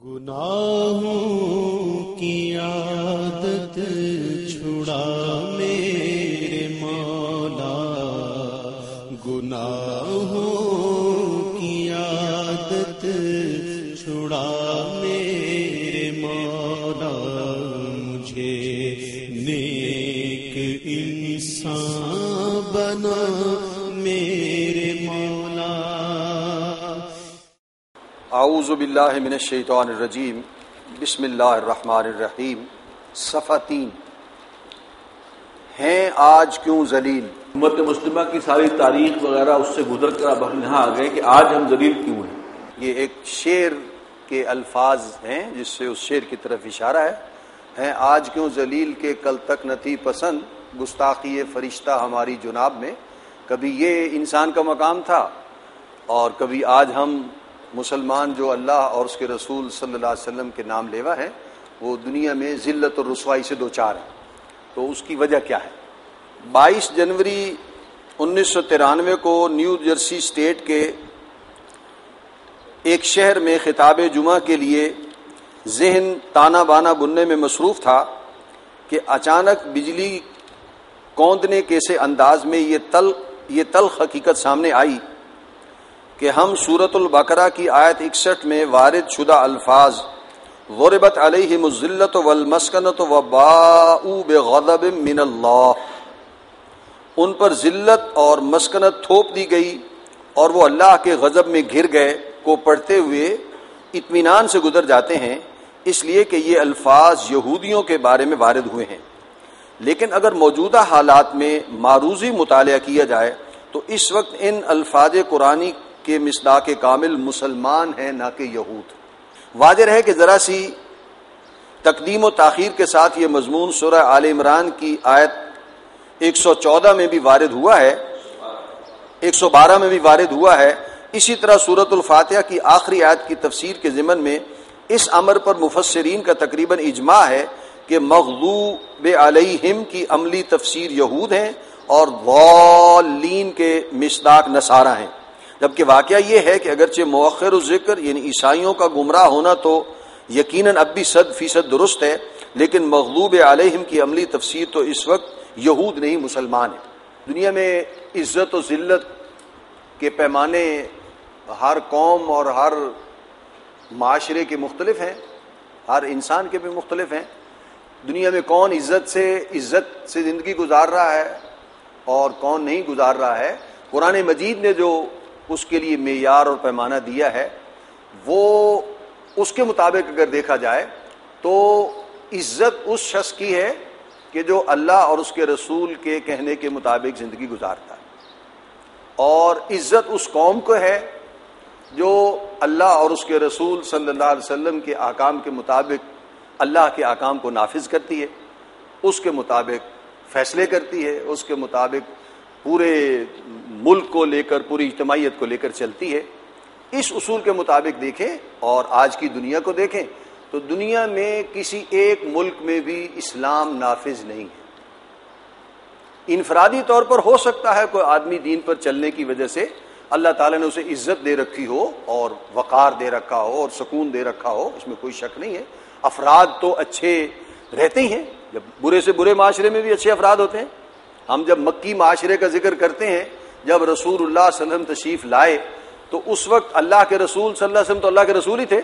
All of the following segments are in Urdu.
گناہوں کی عادت چھڑا میرے مولا، گناہوں کی عادت چھڑا میرے مولا، مجھے نیک انسان بنا میرے مولا۔ اعوذ باللہ من الشیطان الرجیم، بسم اللہ الرحمن الرحیم۔ صفحہ 3۔ ہیں آج کیوں ذلیل؟ امت مسلمہ کی ساری تاریخ وغیرہ اس سے گزر کر اب ہم یہاں آ گئے کہ آج ہم ذلیل کیوں ہیں۔ یہ ایک شعر کے الفاظ ہیں جس سے اس شعر کی طرف اشارہ ہے۔ ہیں آج کیوں ذلیل کے کل تک نہ تھی پسند، گستاخی فرشتہ ہماری جناب میں۔ کبھی یہ انسان کا مقام تھا اور کبھی آج ہم مسلمان جو اللہ اور اس کے رسول صلی اللہ علیہ وسلم کے نام لیوا ہے، وہ دنیا میں ذلت اور رسوائی سے دوچار ہے۔ تو اس کی وجہ کیا ہے؟ 22 جنوری 1993 کو نیو جرسی اسٹیٹ کے ایک شہر میں خطاب جمعہ کے لیے ذہن تانا بانا بننے میں مصروف تھا کہ اچانک بجلی کوندنے کے سے انداز میں یہ تلخ حقیقت سامنے آئی کہ ہم سورۃ البقرہ کی آیت 61 میں وارد شدہ الفاظ ضربت علیہم الذلۃ والمسکنۃ وباءوا بغضب من اللہ، ان پر ذلت اور مسکنت تھوپ دی گئی اور وہ اللہ کے غضب میں گھر گئے کو پڑھتے ہوئے اطمینان سے گزر جاتے ہیں، اس لیے کہ یہ الفاظ یہودیوں کے بارے میں وارد ہوئے ہیں۔ لیکن اگر موجودہ حالات میں معروضی مطالعہ کیا جائے تو اس وقت ان الفاظ قرآنی کے مصداق کامل مسلمان ہیں نہ کہ یہود۔ واضح ہے کہ ذرا سی تقدیم و تاخیر کے ساتھ یہ مضمون سورہ آل عمران کی آیت 114 میں بھی وارد ہوا ہے، 112 میں بھی وارد ہوا ہے۔ اسی طرح سورۃ الفاتحہ کی آخری آیت کی تفسیر کے ضمن میں اس امر پر مفسرین کا تقریباً اجماع ہے کہ مغضوب علیہم کی عملی تفسیر یہود ہیں اور ضالین کے مصداق نصارہ ہیں، جبکہ واقعہ یہ ہے کہ اگرچہ مؤخر الذکر یعنی عیسائیوں کا گمراہ ہونا تو یقیناً اب بھی 100% درست ہے، لیکن مغضوب علیہم کی عملی تفسیر تو اس وقت یہود نہیں مسلمان ہیں۔ دنیا میں عزت و ذلت کے پیمانے ہر قوم اور ہر معاشرے کے مختلف ہیں، ہر انسان کے بھی مختلف ہیں۔ دنیا میں کون عزت سے زندگی گزار رہا ہے اور کون نہیں گزار رہا ہے، قرآن مجید نے جو اس کے لیے معیار اور پیمانہ دیا ہے وہ اس کے مطابق اگر دیکھا جائے تو عزت اس شخص کی ہے کہ جو اللہ اور اس کے رسول کے کہنے کے مطابق زندگی گزارتا ہے، اور عزت اس قوم کو ہے جو اللہ اور اس کے رسول صلی اللہ علیہ وسلم کے احکام کے مطابق اللہ کے احکام کو نافذ کرتی ہے، اس کے مطابق فیصلے کرتی ہے، اس کے مطابق پورے ملک کو لے کر پوری اجتماعیت کو لے کر چلتی ہے۔ اس اصول کے مطابق دیکھیں اور آج کی دنیا کو دیکھیں تو دنیا میں کسی ایک ملک میں بھی اسلام نافذ نہیں ہے۔ انفرادی طور پر ہو سکتا ہے کوئی آدمی دین پر چلنے کی وجہ سے اللہ تعالیٰ نے اسے عزت دے رکھی ہو اور وقار دے رکھا ہو اور سکون دے رکھا ہو، اس میں کوئی شک نہیں ہے۔ افراد تو اچھے رہتے ہی ہیں، جب برے سے برے معاشرے میں بھی اچھے افراد ہوتے ہیں۔ ہم جب مکی معاشرے کا ذکر کرتے ہیں، جب رسول اللہ صلی اللہ علیہ وسلم تشریف لائے تو اس وقت اللہ کے رسول صلی اللہ علیہ وسلم تو اللہ کے رسول ہی تھے،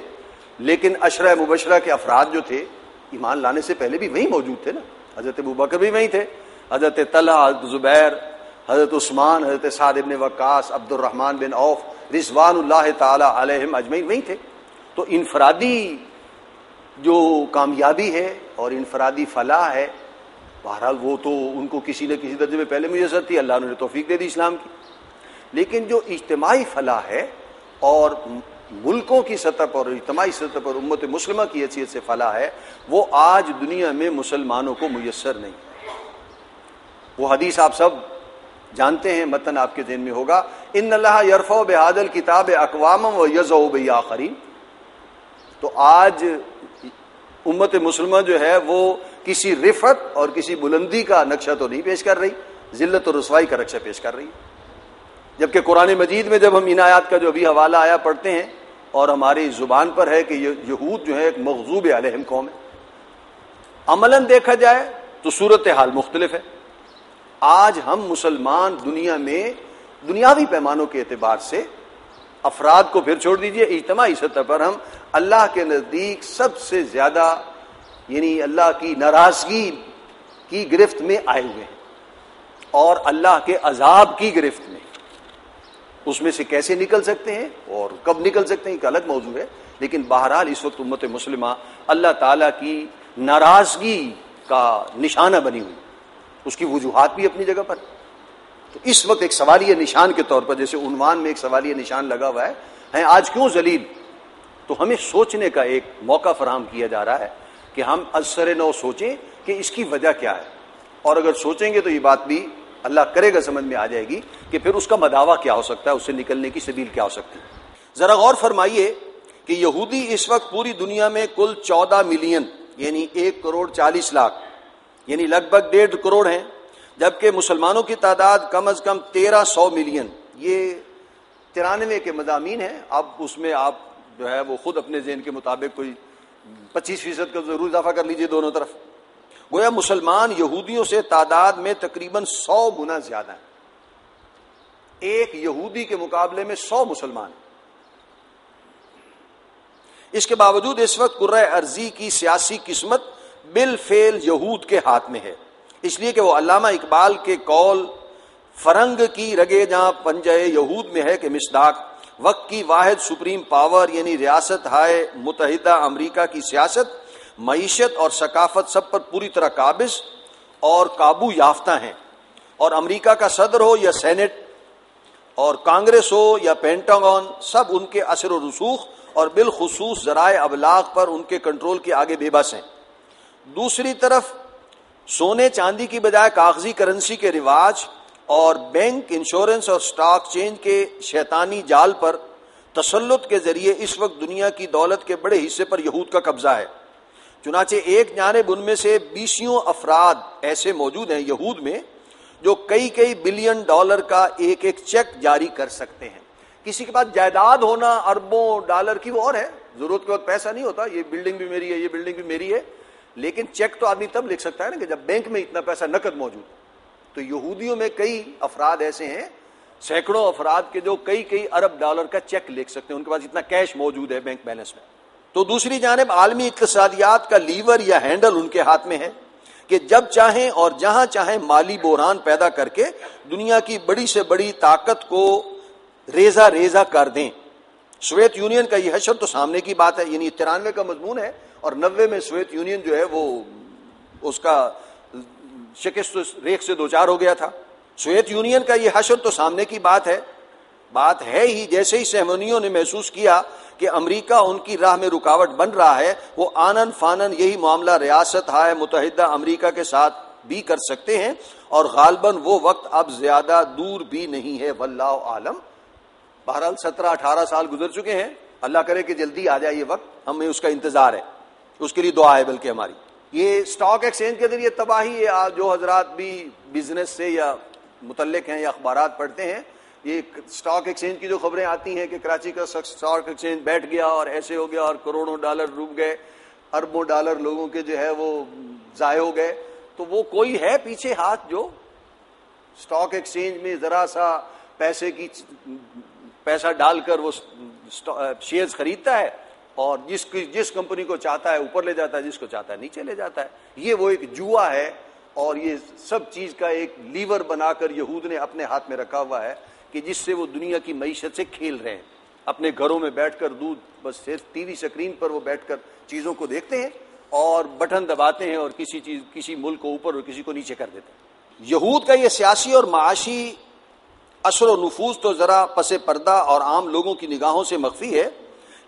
لیکن عشرہ مبشرہ کے افراد جو تھے ایمان لانے سے پہلے بھی وہی موجود تھے نا۔ حضرت ابوبکر بھی وہی تھے، حضرت طلحہ، حضرت زبیر، حضرت عثمان، حضرت سعد بن وقاص، عبد الرحمن بن عوف رضوان اللہ تعالی علیہم اجمعین وہی تھے۔ تو انفرادی جو کامیابی ہے اور انفرادی فلاح ہے، بہرحال وہ تو ان کو کسی نہ کسی درجے میں پہلے میسر تھی، اللہ نے توفیق دے دی اسلام کی۔ لیکن جو اجتماعی فلاح ہے اور ملکوں کی سطح پر اور اجتماعی سطح پر امت مسلمہ کی حیثیت سے فلاح ہے، وہ آج دنیا میں مسلمانوں کو میسر نہیں۔ وہ حدیث آپ سب جانتے ہیں، متن آپ کے ذہن میں ہوگا، ان اللہ یرفع بہذا الکتاب اقواما ویضع بہ آخرین۔ تو آج امت مسلمہ جو ہے وہ کسی رفعت اور کسی بلندی کا نقشہ تو نہیں پیش کر رہی، ذلت اور رسوائی کا نقشہ پیش کر رہی ہے۔ جبکہ قرآن مجید میں جب ہم ان آیات کا جو ابھی حوالہ آیا پڑھتے ہیں اور ہماری زبان پر ہے کہ یہود جو ہے ایک مغضوب علیہم قوم ہے. عملاً دیکھا جائے تو صورتحال مختلف ہے. آج ہم مسلمان دنیا میں دنیاوی پیمانوں کے اعتبار سے افراد کو پھر چھوڑ دیجئے، اجتماعی سطح پر ہم اللہ کے نزدیک سب سے زیادہ یعنی اللہ کی ناراضگی کی گرفت میں آئے ہوئے ہیں اور اللہ کے عذاب کی گرفت میں. اس میں سے کیسے نکل سکتے ہیں اور کب نکل سکتے ہیں ایک الگ موضوع ہے، لیکن بہرحال اس وقت امت مسلمہ اللہ تعالیٰ کی ناراضگی کا نشانہ بنی ہوئی، اس کی وجوہات بھی اپنی جگہ پر. تو اس وقت ایک سوالیہ نشان کے طور پر، جیسے عنوان میں ایک سوالیہ نشان لگا ہوا ہے آج کیوں ذلیل، تو ہمیں سوچنے کا ایک موقع فراہم کیا جا رہا ہے کہ ہم از سر نو سوچیں کہ اس کی وجہ کیا ہے. اور اگر سوچیں گے تو یہ بات بھی اللہ کرے گا سمجھ میں آ جائے گی کہ پھر اس کا مداوع کیا ہو سکتا ہے، اس سے نکلنے کی سبیل کیا ہو سکتی ہے. ذرا غور فرمائیے کہ یہودی اس وقت پوری دنیا میں کل 14 ملین یعنی 1,40,00,000 یعنی لگ بھگ 1.5 کروڑ ہیں، جبکہ مسلمانوں کی تعداد کم از کم 1,300 ملین. یہ 93 کے مضامین ہیں. اب اس میں آپ جو ہے وہ خود اپنے ذہن کے مطابق کوئی 25% کا ضرور اضافہ کر لیجئے دونوں طرف. گویا مسلمان یہودیوں سے تعداد میں تقریباً 100 گنا زیادہ ہیں. ایک یہودی کے مقابلے میں 100 مسلمان. اس کے باوجود اس وقت کرۂ ارضی کی سیاسی قسمت بالفعل یہود کے ہاتھ میں ہے، اس لیے کہ وہ علامہ اقبال کے قول فرنگ کی رگے جہاں پنجہ یہود میں ہے کہ مصداق وقت کی واحد سپریم پاور یعنی ریاست ہائے متحدہ امریکہ کی سیاست، معیشت اور ثقافت سب پر پوری طرح قابض اور قابو یافتہ ہیں، اور امریکہ کا صدر ہو یا سینٹ اور کانگریس ہو یا پینٹاگون، سب ان کے اثر و رسوخ اور بالخصوص ذرائع ابلاغ پر ان کے کنٹرول کے آگے بے بس ہیں. دوسری طرف سونے چاندی کی بجائے کاغذی کرنسی کے رواج اور بینک، انشورنس اور سٹاک چینج کے شیطانی جال پر تسلط کے ذریعے اس وقت دنیا کی دولت کے بڑے حصے پر یہود کا قبضہ ہے. چنانچہ ایک جانب ان میں سے 20 افراد ایسے موجود ہیں یہود میں جو کئی بلین ڈالر کا ایک چیک جاری کر سکتے ہیں. کسی کے پاس جائیداد ہونا اربوں ڈالر کی وہ اور ہے، ضرورت کے وقت پیسہ نہیں ہوتا، یہ بلڈنگ بھی میری ہے، یہ بلڈنگ بھی میری ہے، لیکن چیک تو آدمی تب لکھ سکتا ہے نا کہ جب بینک میں اتنا پیسہ نقد موجود. تو یہودیوں میں کئی افراد ایسے ہیں، سینکڑوں افراد کے جو کئی ارب ڈالر کا چیک لکھ سکتے ہیں، ان کے پاس اتنا کیش موجود ہے بینک بیلنس میں. تو دوسری جانب عالمی اقتصادیات کا لیور یا ہینڈل ان کے ہاتھ میں ہے کہ جب چاہیں اور جہاں چاہیں مالی بحران پیدا کر کے دنیا کی بڑی سے بڑی طاقت کو ریزہ کر دیں. سوویت یونین کا یہ حشر تو سامنے کی بات ہے، یعنی 93 کا مضمون ہے اور 90 میں سوویت یونین جو ہے وہ اس کا شکست ریخ سے دوچار ہو گیا تھا. سوویت یونین کا یہ حشر تو سامنے کی بات ہے ہی. جیسے ہی صہیونیوں نے محسوس کیا کہ امریکہ ان کی راہ میں رکاوٹ بن رہا ہے، وہ آنن فانن یہی معاملہ ریاست ہائے متحدہ امریکہ کے ساتھ بھی کر سکتے ہیں، اور غالباً وہ وقت اب زیادہ دور بھی نہیں ہے، واللہ عالم. بہرحال 17-18 سال گزر چکے ہیں، اللہ کرے کہ جلدی آ جائے یہ وقت، ہمیں اس کا انتظار ہے، اس کے لیے دعا ہے بلکہ ہماری. یہ سٹاک ایکسچینج کے ذریعے تباہی ہے. جو حضرات بھی بزنس سے یا متعلق ہیں یا اخبارات پڑھتے ہیں، یہ سٹاک ایکسچینج کی جو خبریں آتی ہیں کہ کراچی کا سٹاک ایکسچینج بیٹھ گیا اور ایسے ہو گیا اور کروڑوں ڈالر ڈوب گئے، اربوں ڈالر لوگوں کے جو ہے وہ ضائع ہو گئے، تو وہ کوئی ہے پیچھے ہاتھ جو سٹاک ایکسچینج میں ذرا سا پیسہ ڈال کر وہ شیئرز خریدتا ہے اور جس کمپنی کو چاہتا ہے اوپر لے جاتا ہے، جس کو چاہتا ہے نیچے لے جاتا ہے. یہ وہ ایک جوا ہے اور یہ سب چیز کا ایک لیور بنا کر یہود نے اپنے ہاتھ میں رکھا ہوا ہے کہ جس سے وہ دنیا کی معیشت سے کھیل رہے ہیں. اپنے گھروں میں بیٹھ کر بس صرف ٹی وی اسکرین پر وہ بیٹھ کر چیزوں کو دیکھتے ہیں اور بٹن دباتے ہیں اور کسی ملک کو اوپر اور کسی کو نیچے کر دیتے ہیں. یہود کا یہ سیاسی اور معاشی اثر و نفوذ تو ذرا پس پردہ اور عام لوگوں کی نگاہوں سے مخفی ہے،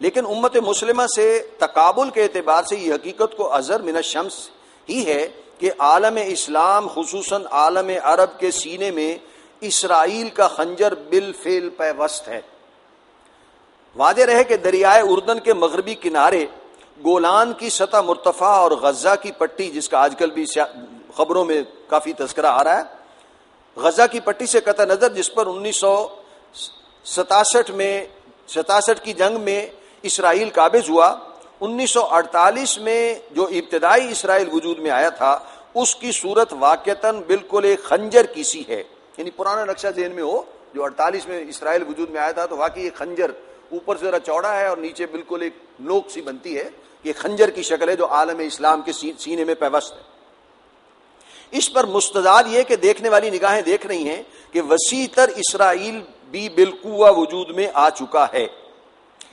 لیکن امت مسلمہ سے تقابل کے اعتبار سے یہ حقیقت کو اظہر من الشمس ہی ہے کہ عالم اسلام خصوصاً عالم عرب کے سینے میں اسرائیل کا خنجر بالفعل پیوست ہے. واضح رہے کہ دریائے اردن کے مغربی کنارے، گولان کی سطح مرتفع اور غزہ کی پٹی، جس کا آج کل بھی خبروں میں کافی تذکرہ آ رہا ہے، غزہ کی پٹی سے قطع نظر جس پر 1967 کی جنگ میں اسرائیل قابض ہوا. 1948 میں جو ابتدائی اسرائیل وجود میں آیا تھا اس کی صورت واقعتاً بالکل ایک خنجر کی سی ہے. یعنی پرانا نقشہ ذہن میں ہو، جو 48 میں اسرائیل وجود میں آیا تھا تو واقعی ایک خنجر اوپر سے ذرا چوڑا ہے اور نیچے بالکل ایک نوک سی بنتی ہے. یہ خنجر کی شکل ہے جو عالم اسلام کے سینے میں پیوست ہے. اس پر مستداد یہ کہ دیکھنے والی نگاہیں دیکھ رہی ہیں کہ وسیع تر اسرائیل بھی بالقوہ وجود میں آ چکا ہے،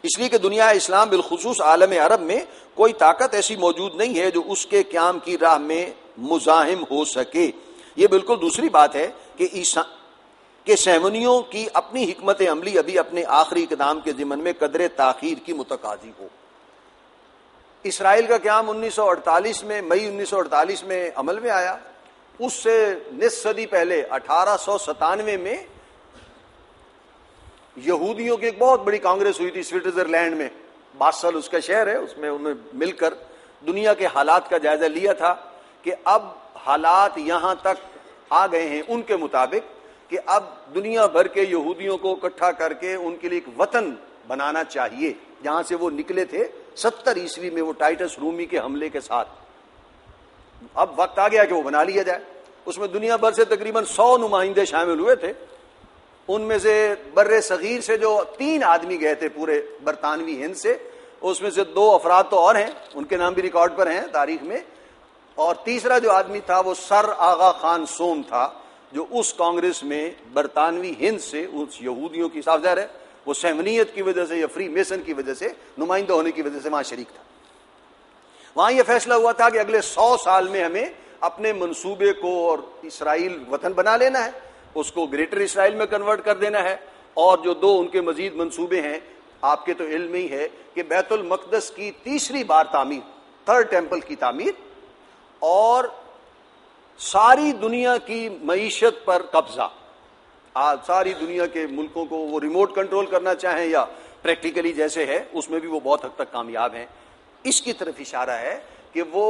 اس لیے کہ دنیا اسلام بالخصوص عالم عرب میں کوئی طاقت ایسی موجود نہیں ہے جو اس کے قیام کی راہ میں مزاحم ہو سکے. یہ بالکل دوسری بات ہے کہ سیمونیوں کی اپنی حکمت عملی ابھی اپنے آخری اقدام کے ضمن میں قدر تاخیر کی متقاضی ہو. اسرائیل کا قیام 1948 میں مئی 1948 میں عمل میں آیا. اس سے نصف صدی پہلے 1897 میں یہودیوں کی ایک بہت بڑی کانگریس ہوئی تھی سوئٹزرلینڈ میں. باسل اس کا شہر ہے، اس میں انہوں نے مل کر دنیا کے حالات کا جائزہ لیا تھا کہ اب حالات یہاں تک آ گئے ہیں ان کے مطابق کہ اب دنیا بھر کے یہودیوں کو اکٹھا کر کے ان کے لیے ایک وطن بنانا چاہیے جہاں سے وہ نکلے تھے 70 عیسوی میں وہ ٹائٹس رومی کے حملے کے ساتھ. اب وقت آ گیا کہ وہ بنا لیا جائے. اس میں دنیا بھر سے تقریباً 100 نمائندے شامل ہوئے تھے. ان میں سے بر صغیر سے جو 3 آدمی گئے تھے پورے برطانوی ہند سے، اس میں سے 2 افراد تو اور ہیں، ان کے نام بھی ریکارڈ پر ہیں تاریخ میں. اور تیسرا جو آدمی تھا وہ سر آغا خان سوم تھا جو اس کانگریس میں برطانوی ہند سے اس یہودیوں کی صاف ظاہر ہے وہ سیمنیت کی وجہ سے یا فری میسن کی وجہ سے نمائندہ ہونے کی وجہ سے وہاں شریک تھا. وہاں یہ فیصلہ ہوا تھا کہ اگلے 100 سال میں ہمیں اپنے منصوبے کو اور اسرائیل وطن بنا لینا ہے، اس کو گریٹر اسرائیل میں کنورٹ کر دینا ہے. اور جو 2 ان کے مزید منصوبے ہیں آپ کے تو علم میں ہی ہے کہ بیت المقدس کی تیسری بار تعمیر، 3rd ٹیمپل کی تعمیر، اور ساری دنیا کی معیشت پر قبضہ. ساری دنیا کے ملکوں کو وہ ریموٹ کنٹرول کرنا چاہیں یا پریکٹیکلی جیسے ہے اس میں بھی وہ بہت حد تک کامیاب ہیں. اس کی طرف اشارہ ہے کہ وہ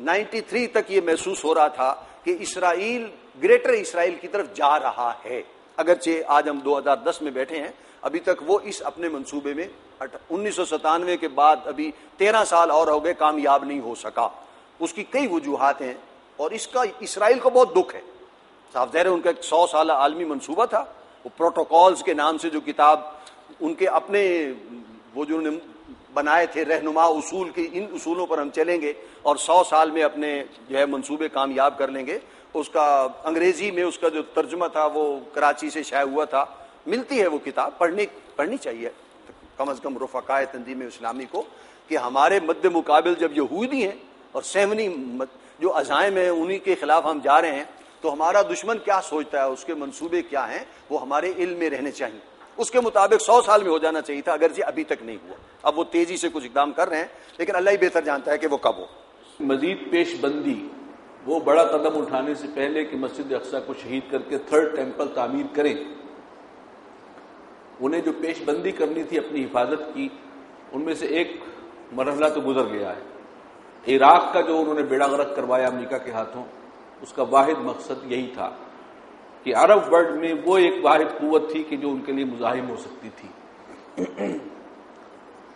93 تک یہ محسوس ہو رہا تھا کہ اسرائیل گریٹر اسرائیل کی طرف جا رہا ہے. اگرچہ آج ہم 2010 میں بیٹھے ہیں، ابھی تک وہ اس اپنے منصوبے میں 1997 کے بعد ابھی 13 سال اور ہو گئے کامیاب نہیں ہو سکا. اس کی کئی وجوہات ہیں اور اس کا اسرائیل کو بہت دکھ ہے. صاف ظاہر ہے ان کا ایک 100 سالہ عالمی منصوبہ تھا. وہ پروٹوکالز کے نام سے جو کتاب ان کے اپنے وہ جو بنائے تھے رہنما اصول کی، ان اصولوں پر ہم چلیں گے اور 100 سال میں اپنے جو ہے منصوبے کامیاب کر لیں گے. اس کا انگریزی میں اس کا جو ترجمہ تھا وہ کراچی سے شائع ہوا تھا. ملتی ہے وہ کتاب، پڑھنی چاہیے کم از کم رفقائے تنظیم اسلامی کو کہ ہمارے مد مقابل جب یہودی ہیں اور سیمنی جو عزائم ہیں انہی کے خلاف ہم جا رہے ہیں تو ہمارا دشمن کیا سوچتا ہے، اس کے منصوبے کیا ہیں، وہ ہمارے علم میں رہنے چاہیے. اس کے مطابق 100 سال میں ہو جانا چاہیے تھا، اگرچہ ابھی تک نہیں ہوا. اب وہ تیزی سے کچھ اقدام کر رہے ہیں لیکن اللہ ہی بہتر جانتا ہے کہ وہ کب ہو. مزید پیش بندی، وہ بڑا قدم اٹھانے سے پہلے کہ مسجد اقصیٰ کو شہید کر کے 3rd ٹیمپل تعمیر کریں، انہیں جو پیش بندی کرنی تھی اپنی حفاظت کی، ان میں سے ایک مرحلہ تو گزر گیا ہے. عراق کا جو انہوں نے بیڑا غرق کروایا امریکہ کے ہاتھوں، اس کا واحد مقصد یہی تھا کہ عرب ورلڈ میں وہ ایک واحد قوت تھی کہ جو ان کے لیے مزاحم ہو سکتی تھی.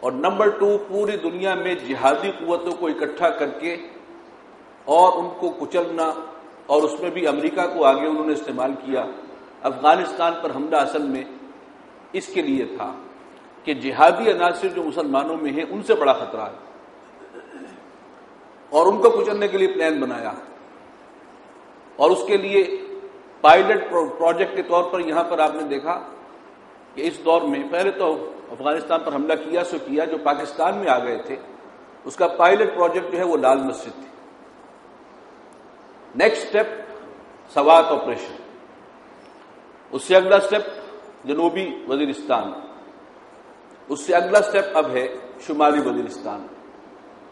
اور نمبر 2، پوری دنیا میں جہادی قوتوں کو اکٹھا کر کے اور ان کو کچلنا، اور اس میں بھی امریکہ کو آگے انہوں نے استعمال کیا. افغانستان پر حملہ اصل میں اس کے لیے تھا کہ جہادی عناصر جو مسلمانوں میں ہیں ان سے بڑا خطرہ ہے اور ان کو کچلنے کے لیے پلان بنایا. اور اس کے لیے پائلٹ پروجیکٹ کے طور پر یہاں پر آپ نے دیکھا کہ اس دور میں پہلے تو افغانستان پر حملہ کیا جو پاکستان میں آ گئے تھے، اس کا پائلٹ پروجیکٹ جو ہے وہ لال مسجد تھی. نیکسٹ سٹیپ سوات آپریشن، اس سے اگلا سٹیپ جنوبی وزیرستان، اس سے اگلا سٹیپ اب ہے شمالی وزیرستان،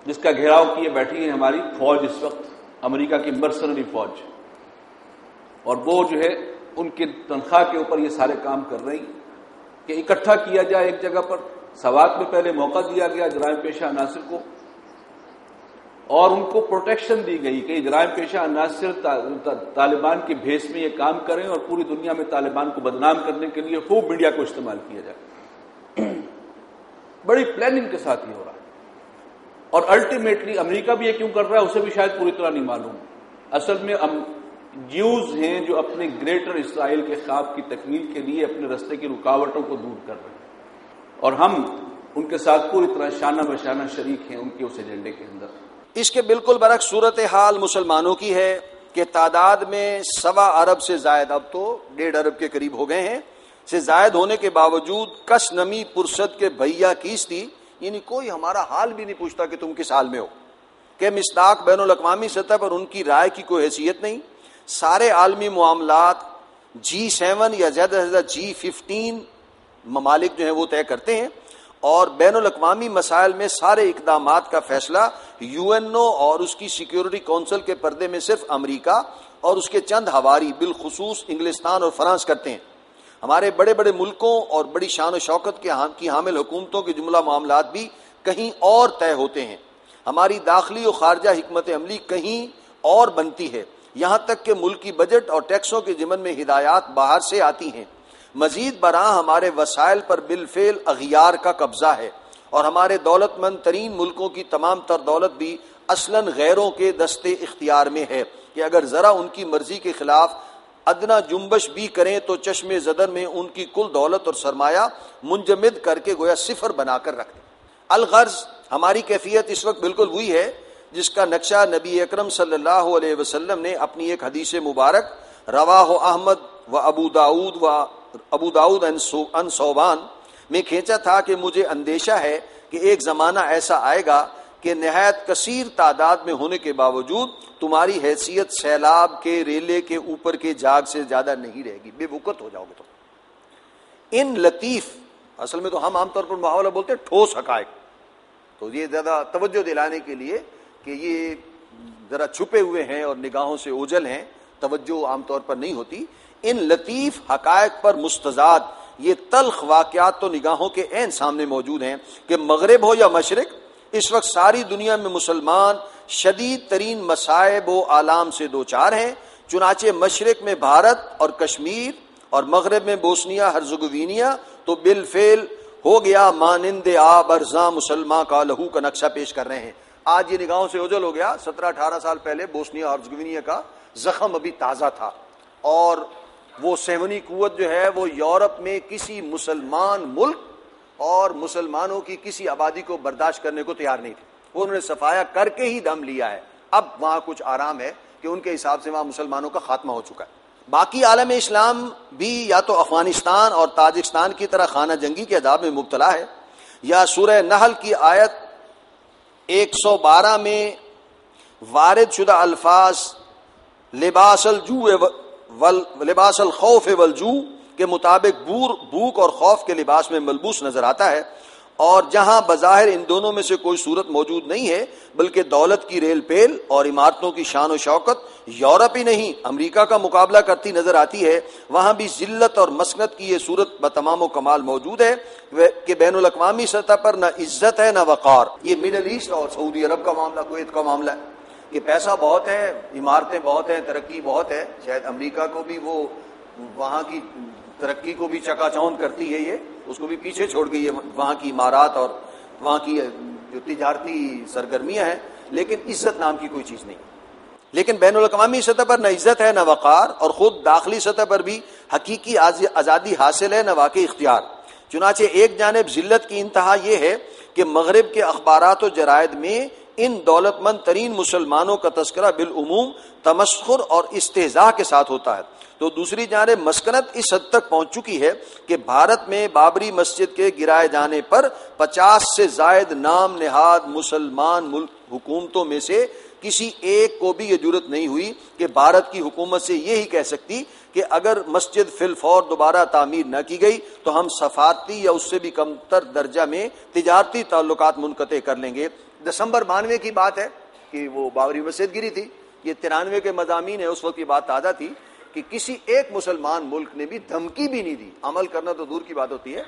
جس کا گھیراؤ کیے بیٹھی ہے ہماری فوج اس وقت، امریکہ کی مرسنری فوج. اور وہ جو ہے ان کی تنخواہ کے اوپر یہ سارے کام کر رہی کہ اکٹھا کیا جائے ایک جگہ پر. سوات میں پہلے موقع دیا گیا جرائم پیشہ عناصر کو اور ان کو پروٹیکشن دی گئی کہ جرائم پیشہ عناصر طالبان کے بھیس میں یہ کام کریں اور پوری دنیا میں طالبان کو بدنام کرنے کے لیے خوب میڈیا کو استعمال کیا جائے. بڑی پلاننگ کے ساتھ یہ ہو رہا ہے. اور الٹیمیٹلی امریکہ بھی یہ کیوں کر رہا ہے اسے بھی شاید پوری طرح نہیں معلوم. اصل میں جیوز ہیں جو اپنے گریٹر اسرائیل کے خواب کی تکمیل کے لیے اپنے راستے کی رکاوٹوں کو دور کر رہے ہیں، اور ہم ان کے ساتھ پوری طرح شانہ بشانہ شریک ہیں ان کے اس ایجنڈے کے اندر. اس کے بالکل برعکس صورتحال مسلمانوں کی ہے کہ تعداد میں 1.25 ارب سے زائد، اب تو 1.5 ارب کے قریب ہو گئے ہیں، سے زائد ہونے کے باوجود کس نمی پرسد کے بھیا کیس تھی، یعنی کوئی ہمارا حال بھی نہیں پوچھتا کہ تم کس حال میں ہو، کہ مصداق بین الاقوامی سطح پر ان کی رائے کی کوئی حیثیت نہیں. سارے عالمی معاملات G7 یا زیادہ سے زیادہ G15 ممالک جو ہیں وہ طے کرتے ہیں، اور بین الاقوامی مسائل میں سارے اقدامات کا فیصلہ UNO اور اس کی سیکیورٹی کونسل کے پردے میں صرف امریکہ اور اس کے چند ہواری بالخصوص انگلستان اور فرانس کرتے ہیں. ہمارے بڑے بڑے ملکوں اور بڑی شان و شوکت کی حامل حکومتوں کے جملہ معاملات بھی کہیں اور طے ہوتے ہیں. ہماری داخلی و خارجہ حکمت عملی کہیں اور بنتی ہے، یہاں تک کہ ملکی بجٹ اور ٹیکسوں کے ضمن میں ہدایات باہر سے آتی ہیں. مزید برآں ہمارے وسائل پر بالفعل اغیار کا قبضہ ہے، اور ہمارے دولت مند ترین ملکوں کی تمام تر دولت بھی اصلاً غیروں کے دستے اختیار میں ہے کہ اگر ذرا ان کی مرضی کے خلاف ادنا جنبش بھی کریں تو چشم زدر میں ان کی کل دولت اور سرمایہ منجمد کر کے گویا صفر بنا کر رکھ دیں. الغرض ہماری کیفیت اس وقت بالکل وہی ہے جس کا نقشہ نبی اکرم صلی اللہ علیہ وسلم نے اپنی ایک حدیث مبارک رواہ احمد و ابو داؤد ان صوبان میں کھینچا تھا کہ مجھے اندیشہ ہے کہ ایک زمانہ ایسا آئے گا کہ نہایت کثیر تعداد میں ہونے کے باوجود تمہاری حیثیت سیلاب کے ریلے کے اوپر کے جاگ سے زیادہ نہیں رہے گی، بے وقت ہو جاؤ گے تم. ان لطیف، اصل میں تو ہم عام طور پر محاورہ بولتے ہیں ٹھوس حقائق، تو یہ زیادہ توجہ دلانے کے لیے کہ یہ ذرا چھپے ہوئے ہیں اور نگاہوں سے اوجھل ہیں، توجہ عام طور پر نہیں ہوتی. ان لطیف حقائق پر مستضاد یہ تلخ واقعات تو نگاہوں کے عین سامنے موجود ہیں کہ مغرب ہو یا مشرق، اس وقت ساری دنیا میں مسلمان شدید ترین مصائب و آلام سے دوچار ہیں. چنانچہ مشرق میں بھارت اور کشمیر اور مغرب میں بوسنیا ہرزگوینیا تو بالفعل ہو گیا مانند آب ارزاں مسلمان کا لہو کا نقشہ پیش کر رہے ہیں. آج یہ نگاہوں سے اوجھل ہو گیا. 17-18 سال پہلے بوسنیا اور ہرزگوینیا کا زخم ابھی تازہ تھا، اور وہ سیمونی قوت جو ہے وہ یورپ میں کسی مسلمان ملک اور مسلمانوں کی کسی آبادی کو برداشت کرنے کو تیار نہیں تھی. انہوں نے صفایا کر کے ہی دم لیا ہے. اب وہاں کچھ آرام ہے کہ ان کے حساب سے وہاں مسلمانوں کا خاتمہ ہو چکا ہے. باقی عالم اسلام بھی یا تو افغانستان اور تاجکستان کی طرح خانہ جنگی کے عذاب میں مبتلا ہے، یا سورہ نحل کی آیت 112 میں وارد شدہ الفاظ لباس الخوف والجوع کے مطابق بھوک اور خوف کے لباس میں ملبوس نظر آتا ہے. اور جہاں بظاہر ان دونوں میں سے کوئی صورت موجود نہیں ہے بلکہ دولت کی ریل پیل اور عمارتوں کی شان و شوکت یورپ ہی نہیں امریکہ کا مقابلہ کرتی نظر آتی ہے، وہاں بھی ذلت اور مسکنت کی یہ صورت بتمام و کمال موجود ہے کہ بین الاقوامی سطح پر نہ عزت ہے نہ وقار. یہ مڈل ایسٹ اور سعودی عرب کا معاملہ، کویت کا معاملہ ہے کہ پیسہ بہت ہے، عمارتیں بہت ہیں، ترقی بہت ہے. شاید امریکہ کو بھی وہ وہاں کی ترقی کو بھی چکا چوند کرتی ہے، یہ اس کو بھی پیچھے چھوڑ گئی ہے وہاں کی عمارات اور وہاں کی جو تجارتی سرگرمیاں ہیں، لیکن عزت نام کی کوئی چیز نہیں. لیکن بین الاقوامی سطح پر نہ عزت ہے نہ وقار، اور خود داخلی سطح پر بھی حقیقی آزادی حاصل ہے نہ واقعی اختیار. چنانچہ ایک جانب ذلت کی انتہا یہ ہے کہ مغرب کے اخبارات و جرائد میں ان دولت مند ترین مسلمانوں کا تذکرہ بالعموم تمسخر اور استہزاء کے ساتھ ہوتا ہے، تو دوسری جانب مسکنت اس حد تک پہنچ چکی ہے کہ بھارت میں بابری مسجد کے گرائے جانے پر 50 سے زائد نام نہاد مسلمان ملک حکومتوں میں سے کسی ایک کو بھی یہ جرت نہیں ہوئی کہ بھارت کی حکومت سے یہی کہہ سکتی کہ اگر مسجد فی الفور دوبارہ تعمیر نہ کی گئی تو ہم سفارتی یا اس سے بھی کم تر درجہ میں تجارتی تعلقات منقطع کر لیں گے. دسمبر 92 کی بات ہے کہ وہ بابری مسجد گری تھی. یہ 93 کے مضامین ہے، اس وقت کی بات تازہ تھی کہ کسی ایک مسلمان ملک نے بھی دھمکی بھی نہیں دی. عمل کرنا تو دور کی بات ہوتی ہے.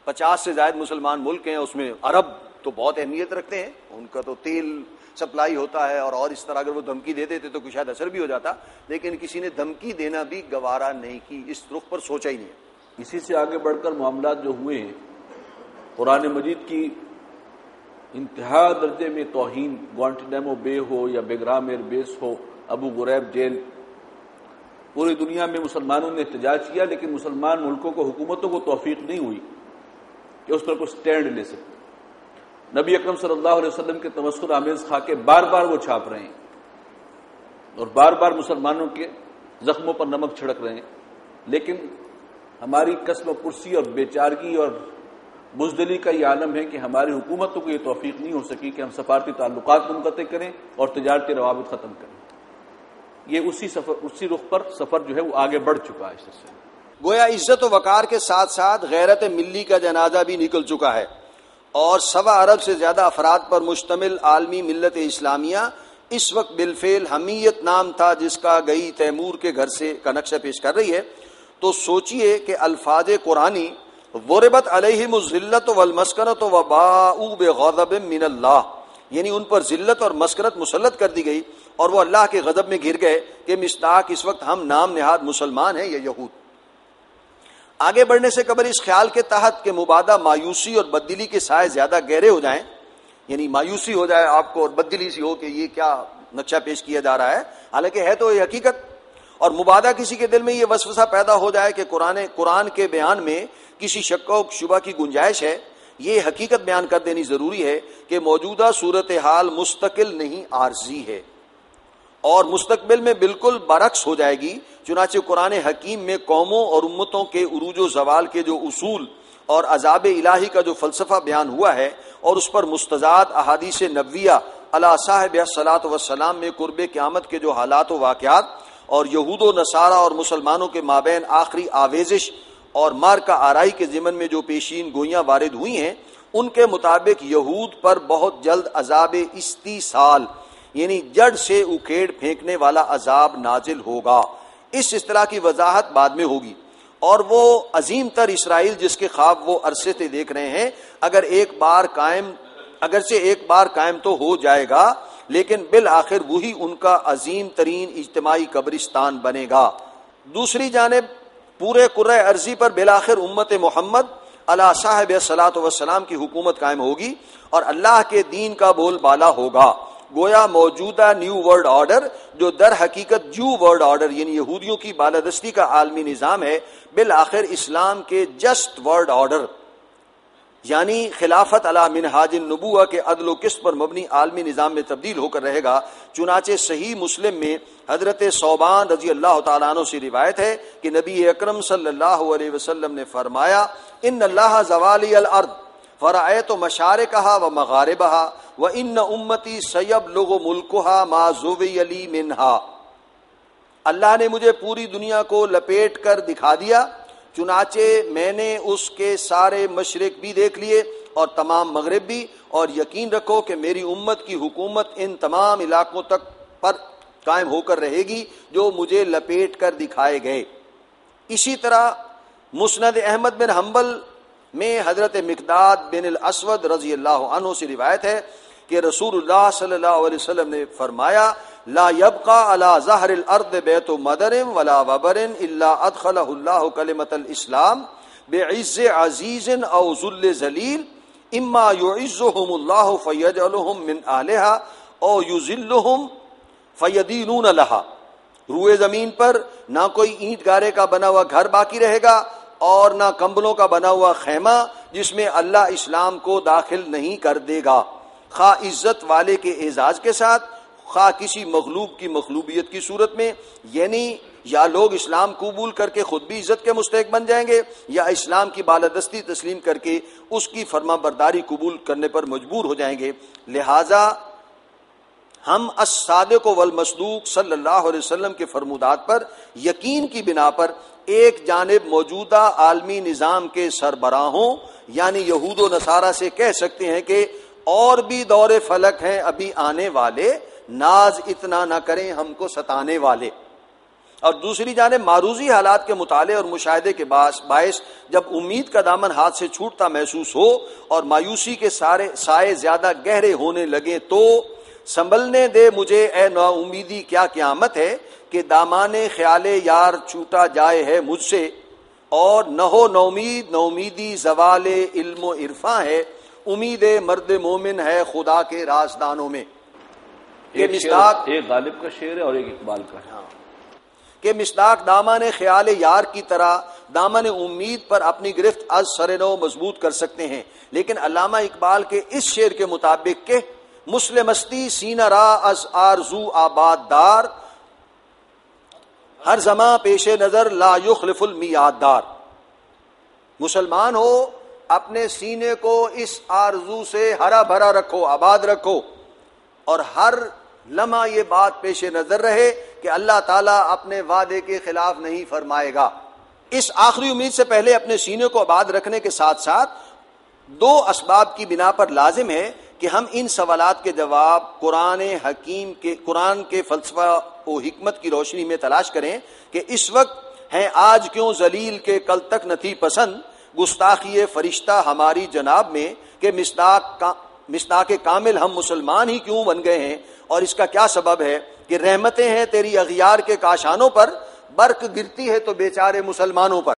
50 سے زائد مسلمان ملک ہیں، اس میں عرب تو بہت اہمیت رکھتے ہیں، ان کا تو تیل سپلائی ہوتا ہے، اور اس طرح اگر وہ دھمکی دے دیتے تو شاید اثر بھی ہو جاتا، لیکن کسی نے دھمکی دینا بھی گوارا نہیں کی، اس رخ پر سوچا ہی نہیں. اسی سے آگے بڑھ کر معاملات جو ہوئے ہیں، قرآن مجید کی انتہا درجے میں توہین، گوانٹنامو بے ہو یا بیگرام ایئر بیس ہو، ابو غریب جیل، پوری دنیا میں مسلمانوں نے احتجاج کیا، لیکن مسلمان ملکوں کو، حکومتوں کو توفیق نہیں ہوئی کہ اس پر کوئی سٹینڈ لے سکے۔ نبی اکرم صلی اللہ علیہ وسلم کے تمسخر آمیز خاکے بار بار وہ چھاپ رہے ہیں اور بار بار مسلمانوں کے زخموں پر نمک چھڑک رہے ہیں، لیکن ہماری کسب و پرسی اور بیچارگی اور بزدلی کا یہ عالم ہے کہ ہماری حکومتوں کو یہ توفیق نہیں ہو سکی کہ ہم سفارتی تعلقات منقطع کریں اور تجارتی روابط ختم کریں۔ یہ اسی رخ پر سفر جو ہے وہ آگے بڑھ چکا ہے اس سے۔ گویا عزت و وقار کے ساتھ ساتھ غیرت ملی کا جنازہ بھی نکل چکا ہے، اور 1.25 ارب سے زیادہ افراد پر مشتمل عالمی ملت اسلامیہ اس وقت بالفعل حمیت نام تھا جس کا گئی تیمور کے گھر سے کا نقشہ پیش کر رہی ہے۔ تو سوچئے کہ الفاظ قرآنی ضربت علیہم الذلۃ والمسکنۃ وباؤوا بغضب من اللہ، یعنی ان پر ذلت اور مسکنت مسلط کر دی گئی اور وہ اللہ کے غضب میں گر گئے کہ مصداق اس وقت ہم نام نہاد مسلمان ہیں یا یہود۔ آگے بڑھنے سے قبل اس خیال کے تحت کہ مبادہ مایوسی اور بددلی کے سائے زیادہ گہرے ہو جائیں، یعنی مایوسی ہو جائے آپ کو اور بددلی سی ہو کہ یہ کیا نقشہ پیش کیا جا رہا ہے، حالانکہ ہے تو یہ حقیقت، اور مبادہ کسی کے دل میں یہ وسوسہ پیدا ہو جائے کہ قرآن کے بیان میں کسی شک و شبہ کی گنجائش ہے، یہ حقیقت بیان کر دینی ضروری ہے کہ موجودہ صورتحال مستقل نہیں عارضی ہے اور مستقبل میں بالکل برعکس ہو جائے گی۔ چنانچہ قرآن حکیم میں قوموں اور امتوں کے عروج و زوال کے جو اصول اور عذاب الہی کا جو فلسفہ بیان ہوا ہے اور اس پر مستضاد احادیث نبویہ علی صاحب الصلاۃ والسلام میں قرب قیامت کے جو حالات و واقعات اور یہود و نصارہ اور مسلمانوں کے مابین آخری آویزش اور مار کا آرائی کے ضمن میں جو پیشین گوئیاں وارد ہوئی ہیں، ان کے مطابق یہود پر بہت جلد عذاب استیصال یعنی جڑ سے اکھیڑ پھینکنے والا عذاب نازل ہوگا۔ اس اصطلاح کی وضاحت بعد میں ہوگی، اور وہ عظیم تر اسرائیل جس کے خواب وہ عرصے سے دیکھ رہے ہیں اگرچہ ایک بار قائم تو ہو جائے گا، لیکن بالآخر وہی ان کا عظیم ترین اجتماعی قبرستان بنے گا۔ دوسری جانب پورے کرۂ ارضی پر بالآخر امت محمد علی صاحب الصلاۃ والسلام کی حکومت قائم ہوگی اور اللہ کے دین کا بول بالا ہوگا۔ گویا موجودہ نیو ورلڈ آرڈر جو در حقیقت جو ورلڈ آرڈر یعنی یہودیوں کی بالادستی کا عالمی نظام ہے، بالآخر اسلام کے جسٹ ورلڈ آرڈر یعنی خلافت علی منہاج النبوہ کے عدل و قسط پر مبنی عالمی نظام میں تبدیل ہو کر رہے گا۔ چنانچہ صحیح مسلم میں حضرت ثوبان رضی اللہ تعالیٰ عنہ سے روایت ہے کہ نبی اکرم صلی اللہ علیہ وسلم نے فرمایا، ان اللہ زوالی الارض فرأیت مشارقها ومغاربها وان امتی سیبلغ ملکها ما زوی لی منها۔ اللہ نے مجھے پوری دنیا کو لپیٹ کر دکھا دیا، چنانچہ میں نے اس کے سارے مشرق بھی دیکھ لیے اور تمام مغرب بھی، اور یقین رکھو کہ میری امت کی حکومت ان تمام علاقوں تک پر قائم ہو کر رہے گی جو مجھے لپیٹ کر دکھائے گئے۔ اسی طرح مسند احمد بن حنبل میں حضرت مقداد بن الاسود رضی اللہ عنہ سے روایت ہے کہ رسول اللہ صلی اللہ علیہ وسلم نے فرمایا، لا يبقى على ظهر الارض بیت مدر ولا وبر الا ادخلہ اللہ کلمۃ الاسلام بعز عزیز او ذل ذلیل اما يعزهم اللہ فیجعلهم من اہلها او یذلهم فیدینون لها۔ روئے زمین پر نہ کوئی اینٹ گارے کا بنا ہوا گھر باقی رہے گا اور نہ کمبلوں کا بنا ہوا خیمہ جس میں اللہ اسلام کو داخل نہیں کر دے گا، خواہ عزت والے کے اعزاز کے ساتھ، خواہ کسی مغلوب کی مغلوبیت کی صورت میں، یعنی یا لوگ اسلام قبول کر کے خود بھی عزت کے مستحق بن جائیں گے یا اسلام کی بالادستی تسلیم کر کے اس کی فرما برداری قبول کرنے پر مجبور ہو جائیں گے۔ لہذا ہم الصادق والمصدوق صلی اللہ علیہ وسلم کے فرمودات پر یقین کی بنا پر ایک جانب موجودہ عالمی نظام کے سربراہوں یعنی یہود و نصارہ سے کہہ سکتے ہیں کہ اور بھی دور فلک ہیں ابھی آنے والے، ناز اتنا نہ کریں ہم کو ستانے والے، اور دوسری جانب معروضی حالات کے مطالعے اور مشاہدے کے باعث جب امید کا دامن ہاتھ سے چھوٹتا محسوس ہو اور مایوسی کے سائے زیادہ گہرے ہونے لگے تو سنبھلنے دے مجھے اے نا امیدی کیا قیامت ہے کہ دامان خیال یار چھوٹا جائے ہے مجھ سے، اور نہ ہو نومید نومیدی زوال علم و عرفاں ہے، امید مرد مومن ہے خدا کے رازدانوں میں. کہ مصداق ایک غالب کا شعر ہے اور ایک اقبال کا ہے. کہ مصداق دامن خیال یار کی طرح دامن امید پر اپنی گرفت از سر نو مضبوط کر سکتے ہیں. لیکن علامہ اقبال کے اس شعر کے مطابق کہ مسلمستی سینہ را از آرزو آباد دار، ہر زمان پیش نظر لا یخلف المیعاد دار. مسلمان ہو اپنے سینے کو اس آرزو سے ہرا بھرا رکھو، آباد رکھو، اور ہر لمحہ یہ بات پیش نظر رہے کہ اللہ تعالیٰ اپنے وعدے کے خلاف نہیں فرمائے گا. اس آخری امید سے پہلے اپنے سینے کو آباد رکھنے کے ساتھ ساتھ دو اسباب کی بنا پر لازم ہے کہ ہم ان سوالات کے جواب قرآن کے فلسفہ و حکمت کی روشنی میں تلاش کریں کہ اس وقت ہیں آج کیوں ذلیل کے کل تک نہ تھی پسند، گستاخی فرشتہ ہماری جناب میں کہ مصداق کامل ہم مسلمان ہی کیوں بن گئے ہیں. اور اس کا کیا سبب ہے کہ رحمتیں ہیں تیری اغیار کے کاشانوں پر، برق گرتی ہے تو بیچارے مسلمانوں پر.